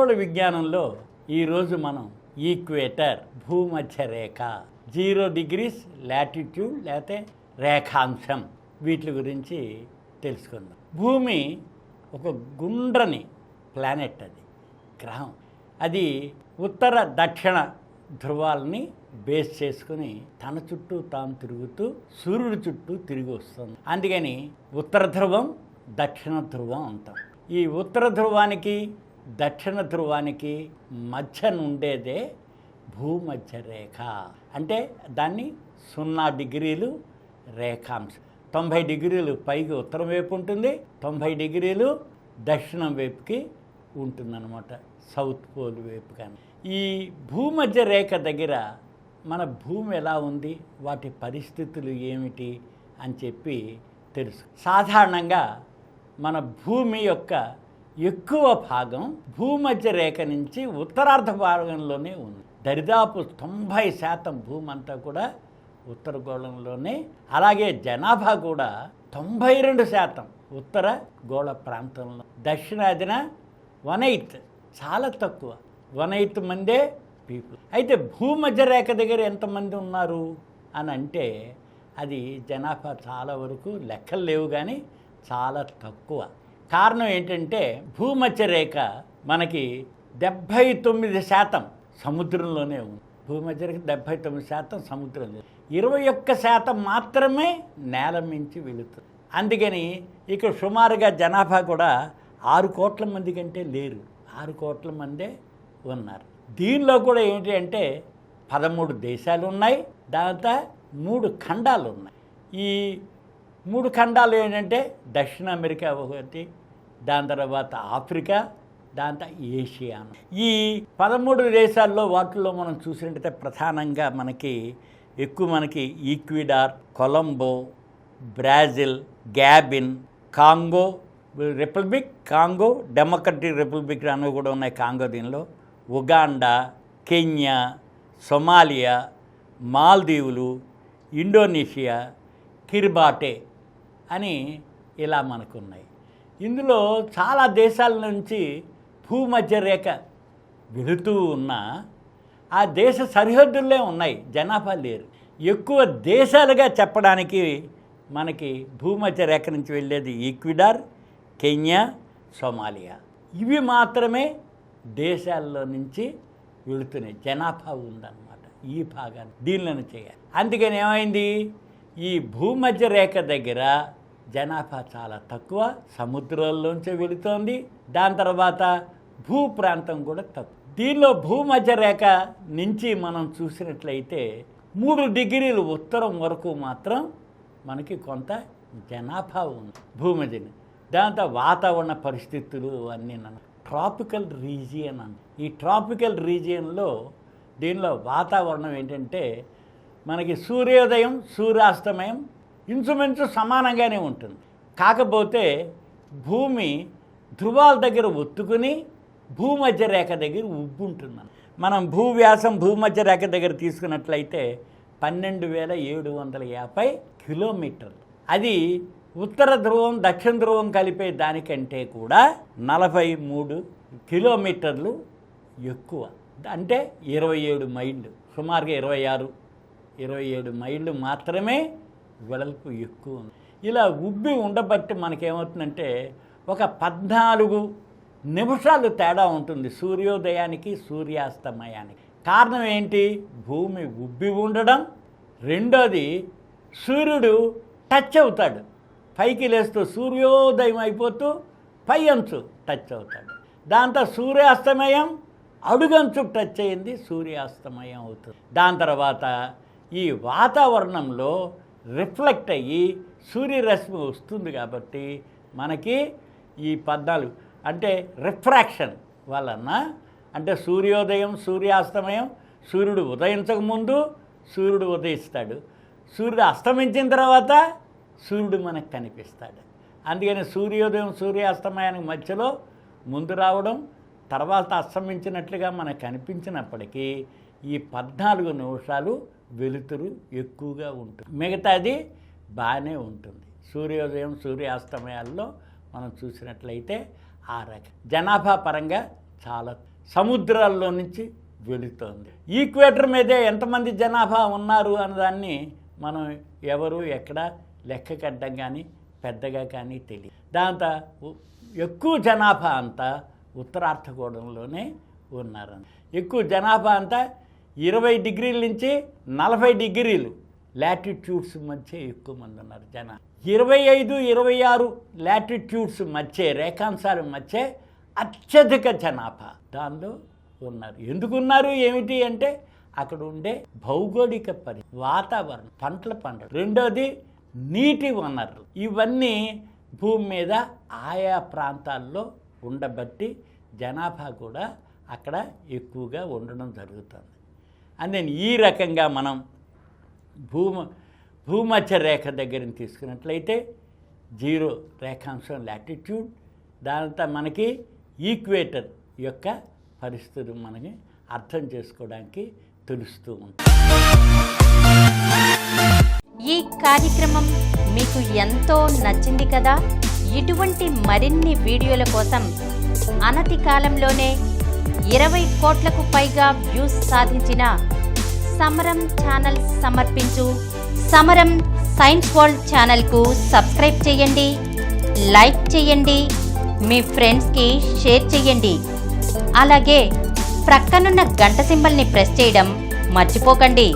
ఖగోళ విజ్ఞానంలో ఈరోజు మనం ఈక్వేటర్, భూమధ్య రేఖ, 0 degrees లాటిట్యూడ్ లేకపోతే రేఖాంశం, వీటి గురించి తెలుసుకుందాం. భూమి ఒక గుండ్రని ప్లానెట్, అది గ్రహం. అది ఉత్తర దక్షిణ ధ్రువాలని బేస్ చేసుకుని తన చుట్టూ తాను తిరుగుతూ సూర్యుడి చుట్టూ తిరిగి వస్తుంది. అందుకని ఉత్తర ధ్రువం, దక్షిణ ధ్రువం అంటాం. ఈ ఉత్తర ధ్రువానికి దక్షిణ ధ్రువానికి మధ్య నుండేదే భూమధ్య రేఖ. అంటే దాన్ని 0 degrees రేఖాంశం. 90 degrees పైకి ఉత్తరం వైపు ఉంటుంది, 90 degrees దక్షిణం వైపుకి ఉంటుందన్నమాట, సౌత్ పోల్ వైపు. కానీ ఈ భూమధ్య రేఖ దగ్గర మన భూమి ఎలా ఉంది, వాటి పరిస్థితులు ఏమిటి అని చెప్పి తెలుసు. సాధారణంగా మన భూమి యొక్క ఎక్కువ భాగం భూమధ్య రేఖ నుంచి ఉత్తరార్ధ భాగంలోనే ఉంది. దరిదాపు 90% భూమి అంతా కూడా ఉత్తర గోళంలోనే. అలాగే జనాభా కూడా 92% ఉత్తర గోళ ప్రాంతంలో. దక్షిణాదిన 1/8, చాలా తక్కువ, 1/8 మందే పీపుల్. అయితే భూమధ్య రేఖ దగ్గర ఎంతమంది ఉన్నారు అని అంటే అది జనాభా చాలా వరకు లెక్కలు లేవు, కానీ చాలా తక్కువ. కారణం ఏంటంటే భూమధ్య రేఖ మనకి 79% సముద్రంలోనే ఉంది. భూమధ్య రేఖ 79% సముద్రంలో, 21% మాత్రమే నేల మించి వెళుతుంది. అందుకని ఇక్కడ సుమారుగా జనాభా కూడా 6 కోట్ల మంది కంటే లేరు, 6 కోట్ల మందే ఉన్నారు. దీనిలో కూడా ఏంటి అంటే 13 దేశాలు ఉన్నాయి, దాంతో 3 ఖండాలు ఉన్నాయి. ఈ 3 ఖండాలు ఏంటంటే దక్షిణ అమెరికా ఒకటి, దాని తర్వాత ఆఫ్రికా, దాంతో ఏషియా. ఈ 13 దేశాల్లో వాటిల్లో మనం చూసినట్టయితే ప్రధానంగా మనకి Ecuador, Colombia, Brazil, Gabon, Congo Republic, Congo Democratic Republic అనేవి కూడా ఉన్నాయి కాంగో. దీనిలో ఉగాండా, కెన్యా, సొమాలియా, మాల్దీవులు, ఇండోనేషియా, కిరిబాటే అని ఇలా మనకున్నాయి. ఇందులో చాలా దేశాల నుంచి భూమధ్య రేఖ వెళుతూ ఉన్న ఆ దేశ సరిహద్దుల్లో ఉన్నాయి, జనాభా లేరు. ఎక్కువ దేశాలుగా చెప్పడానికి మనకి భూమధ్య రేఖ నుంచి వెళ్ళేది ఈక్విడార్, కెన్యా, సొమాలియా. ఇవి మాత్రమే దేశాల్లో నుంచి వెళుతున్నాయి. జనాభా ఉందన్నమాట ఈ భాగాన్ని, దీనిలను చేయాలి. అందుకని ఏమైంది, ఈ భూమధ్య రేఖ దగ్గర జనాభా చాలా తక్కువ, సముద్రాల్లోంచి వెళుతోంది. దాని తర్వాత భూ ప్రాంతం కూడా తక్కువ. దీనిలో భూమధ్య రేఖ నుంచి మనం చూసినట్లయితే 3 degrees ఉత్తరం వరకు మాత్రం మనకి కొంత జనాభా ఉంది భూమధ్యని. దాంతో వాతావరణ పరిస్థితులు అన్నీ ట్రాపికల్ రీజియన్ అని. ఈ ట్రాపికల్ రీజియన్లో దీనిలో వాతావరణం ఏంటంటే మనకి సూర్యోదయం, సూర్యాస్తమయం ఇంచుమించు సమానంగానే ఉంటుంది. కాకపోతే భూమి ధ్రువాల దగ్గర ఒత్తుకుని భూమధ్య రేఖ దగ్గర ఉబ్బుంటున్నాను. మనం భూవ్యాసం భూమధ్య రేఖ దగ్గర తీసుకున్నట్లయితే 12,750 కిలోమీటర్లు. అది ఉత్తర ధ్రువం దక్షిణ ధ్రువం కలిపే దానికంటే కూడా 43 కిలోమీటర్లు ఎక్కువ. అంటే 27 మైళ్ళు, సుమారుగా 27 మైళ్ళు మాత్రమే వెడల్పు ఎక్కువ ఉంది. ఇలా ఉబ్బి ఉండబట్టి మనకేమవుతుందంటే ఒక 14 నిమిషాలు తేడా ఉంటుంది సూర్యోదయానికి సూర్యాస్తమయానికి. కారణం ఏంటి, భూమి ఉబ్బి ఉండడం. రెండోది, సూర్యుడు టచ్ అవుతాడు, పైకి లేస్తూ సూర్యోదయం అయిపోతూ పై అంచు టచ్ అవుతాడు. దాంతో సూర్యాస్తమయం అడుగంచు టచ్ అయింది, సూర్యాస్తమయం అవుతుంది. దాని తర్వాత ఈ వాతావరణంలో రిఫ్లెక్ట్ అయ్యి సూర్యరశ్మి వస్తుంది కాబట్టి మనకి ఈ 14 అంటే రిఫ్రాక్షన్ వలన, అంటే సూర్యోదయం సూర్యాస్తమయం, సూర్యుడు ఉదయించకముందు సూర్యుడు ఉదయిస్తాడు, సూర్యుడు అస్తమించిన తర్వాత సూర్యుడు మనకు కనిపిస్తాడు. అందుకని సూర్యోదయం సూర్యాస్తమయానికి మధ్యలో ముందు రావడం, తర్వాత అస్తమించినట్లుగా మనకు కనిపించినప్పటికీ ఈ 14 నిమిషాలు వెలుతురు ఎక్కువగా ఉంటుంది, మిగతాది బాగానే ఉంటుంది. సూర్యోదయం సూర్యాస్తమయాల్లో మనం చూసినట్లయితే ఆ రకం జనాభా పరంగా చాలా సముద్రాల్లో నుంచి వెళుతోంది. ఈక్వేటర్ మీదే ఎంతమంది జనాభా ఉన్నారు అన్నదాన్ని మనం ఎవరు ఎక్కడ లెక్క కట్టడం కానీ పెద్దగా కానీ తెలియదు. దాంతో ఎక్కువ జనాభా అంతా ఉత్తరార్ధగోళంలోనే ఉన్నారు. ఎక్కువ జనాభా అంతా 20 డిగ్రీల నుంచి 40 డిగ్రీలు లాటిట్యూడ్స్ మధ్య ఎక్కువ మంది ఉన్నారు జనాభా. 25, 26 లాటిట్యూడ్స్ మధ్య రేఖాంశాల మధ్య అత్యధిక జనాభా దానిలో ఉన్నారు. ఎందుకున్నారు ఏమిటి అంటే అక్కడ ఉండే భౌగోళిక వాతావరణం, పంటలు పండడం, రెండోది నీటి వనరులు, ఇవన్నీ భూమి మీద ఆయా ప్రాంతాల్లో ఉండబట్టి జనాభా కూడా అక్కడ ఎక్కువగా ఉండడం జరుగుతుంది. అందుకని ఈ రకంగా మనం భూమధ్య రేఖ దగ్గరని తీసుకున్నట్లయితే 0 రేఖాంశం లాటిట్యూడ్, దాంతో మనకి ఈక్వేటర్ యొక్క పరిస్థితులు మనకి అర్థం చేసుకోవడానికి తెలుస్తూ ఉంటుంది. ఈ కార్యక్రమం మీకు ఎంతో నచ్చింది కదా. ఇటువంటి మరిన్ని వీడియోల కోసం అనతి కాలంలోనే 20 కోట్లకు పైగా వ్యూస్ సాధించిన సమరం ఛానల్ సమర్పించు సమరం సైన్స్ వరల్డ్ ఛానల్కు సబ్స్క్రైబ్ చేయండి, లైక్ చేయండి, మీ ఫ్రెండ్స్కి షేర్ చేయండి. అలాగే ప్రక్కనున్న గంట సింబల్ని ప్రెస్ చేయడం మర్చిపోకండి.